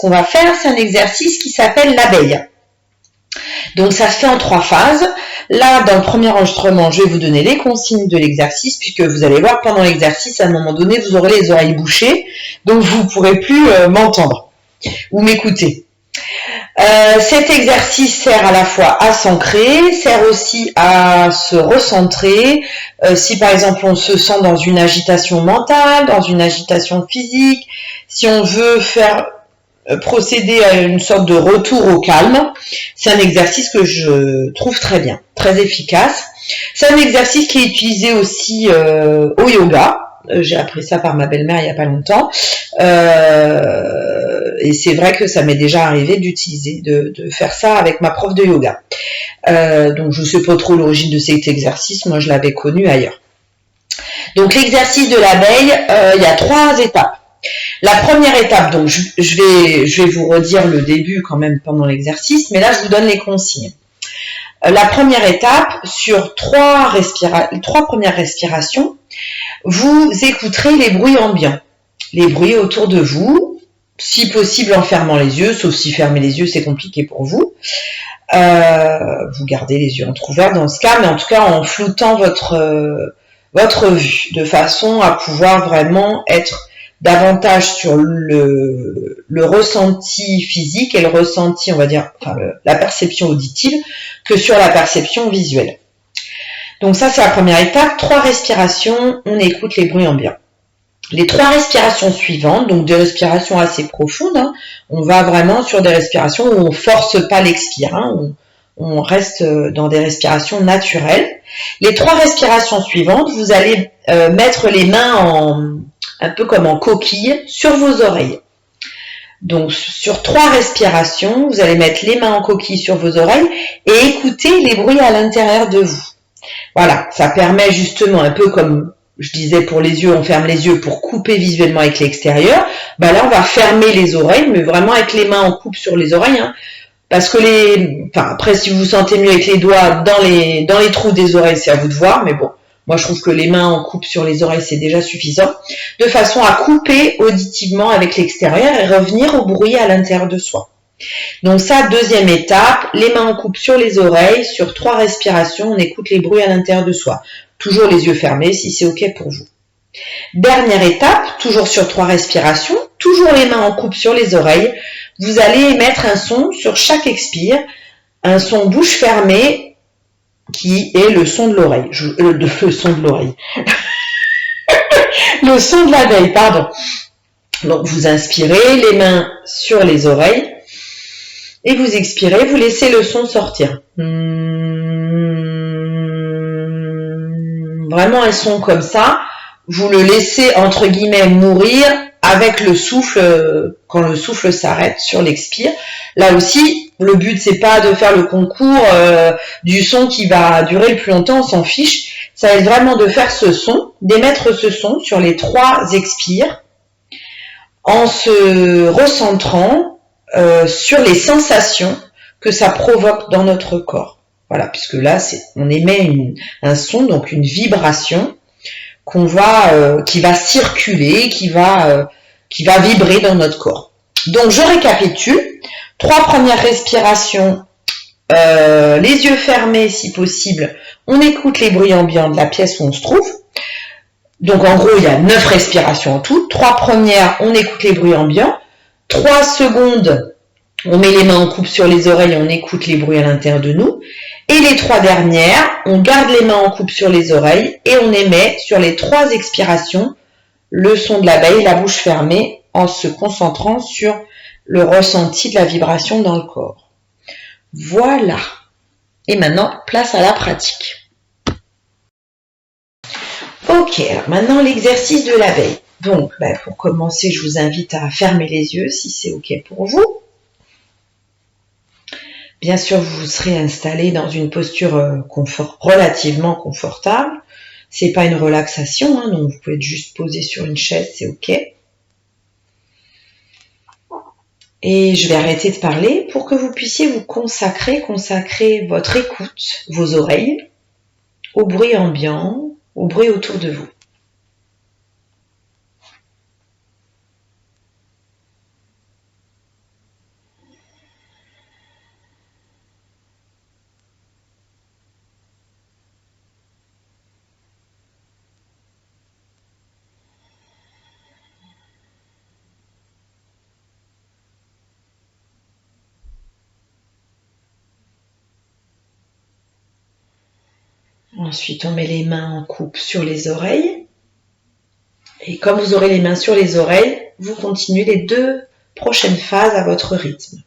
qu'on va faire, c'est un exercice qui s'appelle l'abeille. Donc ça se fait en 3 phases. Là, dans le premier enregistrement, je vais vous donner les consignes de l'exercice, puisque vous allez voir pendant l'exercice, à un moment donné, vous aurez les oreilles bouchées, donc vous ne pourrez plus m'entendre ou m'écouter. Cet exercice sert à la fois à s'ancrer, sert aussi à se recentrer. Si par exemple on se sent dans une agitation mentale, dans une agitation physique, si on veut faire procéder à une sorte de retour au calme, c'est un exercice que je trouve très bien, très efficace. C'est un exercice qui est utilisé aussi au yoga. J'ai appris ça par ma belle-mère il n'y a pas longtemps. Et c'est vrai que ça m'est déjà arrivé d'utiliser, de faire ça avec ma prof de yoga. Donc je ne sais pas trop l'origine de cet exercice, moi je l'avais connu ailleurs. Donc l'exercice de l'abeille, il y a 3 étapes. La première étape, donc je vais vous redire le début quand même pendant l'exercice, mais là je vous donne les consignes. La première étape, sur 3 premières respirations, vous écouterez les bruits ambiants, les bruits autour de vous, si possible en fermant les yeux, sauf si fermer les yeux c'est compliqué pour vous. Vous gardez les yeux entrouverts dans ce cas, mais en tout cas en floutant votre vue, de façon à pouvoir vraiment être davantage sur le ressenti physique et le ressenti, on va dire, enfin la perception auditive, que sur la perception visuelle. Donc ça, c'est la première étape. 3 respirations, on écoute les bruits ambiants. Les 3 respirations suivantes, donc des respirations assez profondes, hein, on va vraiment sur des respirations où on force pas l'expire, hein, on reste dans des respirations naturelles. Les 3 respirations suivantes, vous allez mettre les mains un peu comme en coquille sur vos oreilles. Donc sur 3 respirations, vous allez mettre les mains en coquille sur vos oreilles et écouter les bruits à l'intérieur de vous. Voilà, ça permet justement un peu comme je disais pour les yeux, on ferme les yeux pour couper visuellement avec l'extérieur. Bah là, on va fermer les oreilles, mais vraiment avec les mains, on coupe sur les oreilles, hein, parce que après, si vous vous sentez mieux avec les doigts dans les trous des oreilles, c'est à vous de voir, mais bon, moi je trouve que les mains, on coupe sur les oreilles, c'est déjà suffisant, de façon à couper auditivement avec l'extérieur et revenir au bruit à l'intérieur de soi. Donc ça, deuxième étape, les mains en coupe sur les oreilles, sur 3 respirations, on écoute les bruits à l'intérieur de soi. Toujours les yeux fermés si c'est ok pour vous. Dernière étape, toujours sur 3 respirations, toujours les mains en coupe sur les oreilles, vous allez émettre un son sur chaque expire, un son bouche fermée qui est le son de l'oreille. Le son de l'oreille. Le son de l'abeille, pardon. Donc vous inspirez, les mains sur les oreilles, et vous expirez, vous laissez le son sortir. Vraiment un son comme ça, vous le laissez entre guillemets mourir avec le souffle, quand le souffle s'arrête sur l'expire. Là aussi, le but c'est pas de faire le concours du son qui va durer le plus longtemps, on s'en fiche. Ça va être vraiment de faire ce son, d'émettre ce son sur les 3 expires, en se recentrant sur les sensations que ça provoque dans notre corps. Voilà, puisque là, on émet un son, donc une vibration qui va circuler, qui va vibrer dans notre corps. Donc, je récapitule. 3 premières respirations, les yeux fermés si possible. On écoute les bruits ambiants de la pièce où on se trouve. Donc, en gros, il y a 9 respirations en tout. 3 premières, on écoute les bruits ambiants. 3 secondes, on met les mains en coupe sur les oreilles, on écoute les bruits à l'intérieur de nous. Et les 3 dernières, on garde les mains en coupe sur les oreilles et on émet sur les 3 expirations le son de l'abeille, la bouche fermée, en se concentrant sur le ressenti de la vibration dans le corps. Voilà. Et maintenant, place à la pratique. Ok, alors maintenant l'exercice de l'abeille. Donc, pour commencer, je vous invite à fermer les yeux si c'est ok pour vous. Bien sûr, vous serez installé dans une posture relativement confortable. C'est pas une relaxation, hein, donc vous pouvez être juste posé sur une chaise, c'est ok. Et je vais arrêter de parler pour que vous puissiez vous consacrer votre écoute, vos oreilles, au bruit ambiant, au bruit autour de vous. Ensuite, on met les mains en coupe sur les oreilles. Et comme vous aurez les mains sur les oreilles, vous continuez les 2 prochaines phases à votre rythme.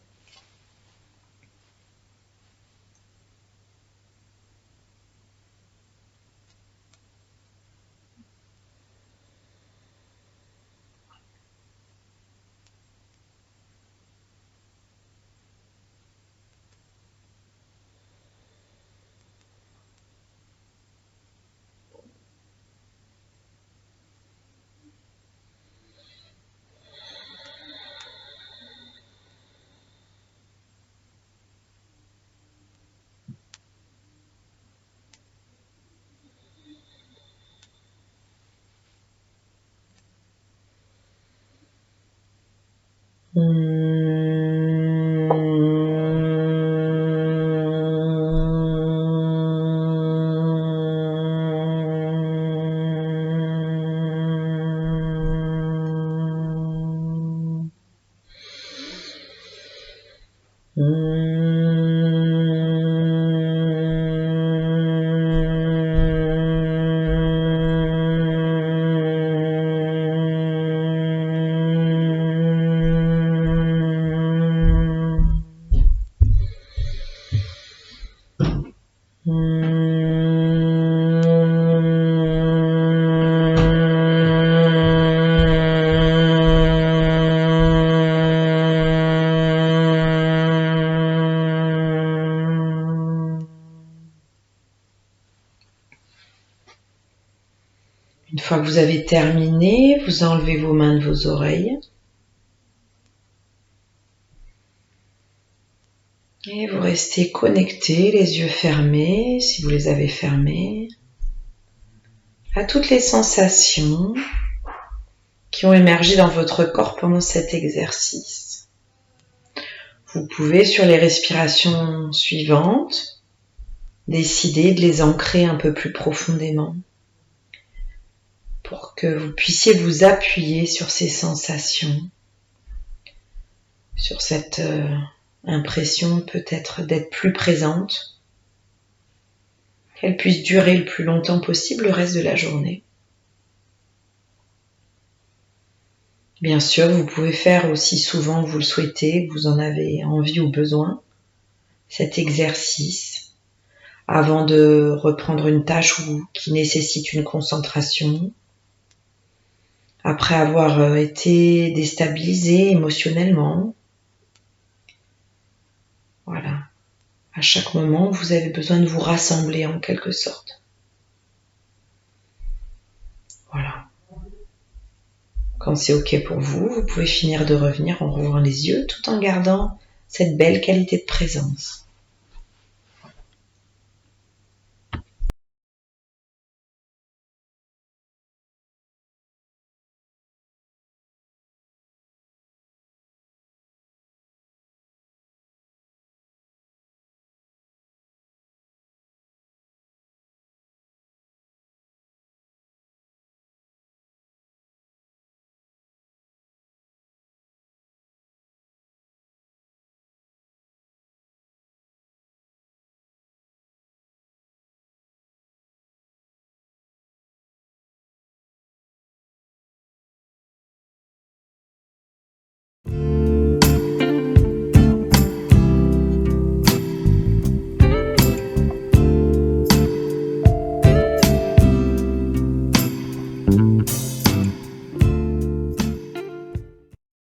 Une fois que vous avez terminé, vous enlevez vos mains de vos oreilles. Et vous restez connecté, les yeux fermés, si vous les avez fermés, à toutes les sensations qui ont émergé dans votre corps pendant cet exercice. Vous pouvez, sur les respirations suivantes, décider de les ancrer un peu plus profondément pour que vous puissiez vous appuyer sur ces sensations, sur cette impression peut-être d'être plus présente, qu'elle puisse durer le plus longtemps possible le reste de la journée. Bien sûr, vous pouvez faire aussi souvent que vous le souhaitez, que vous en avez envie ou besoin, cet exercice avant de reprendre une tâche qui nécessite une concentration, après avoir été déstabilisé émotionnellement. Voilà. À chaque moment, vous avez besoin de vous rassembler en quelque sorte. Voilà. Quand c'est OK pour vous, vous pouvez finir de revenir en rouvrant les yeux tout en gardant cette belle qualité de présence.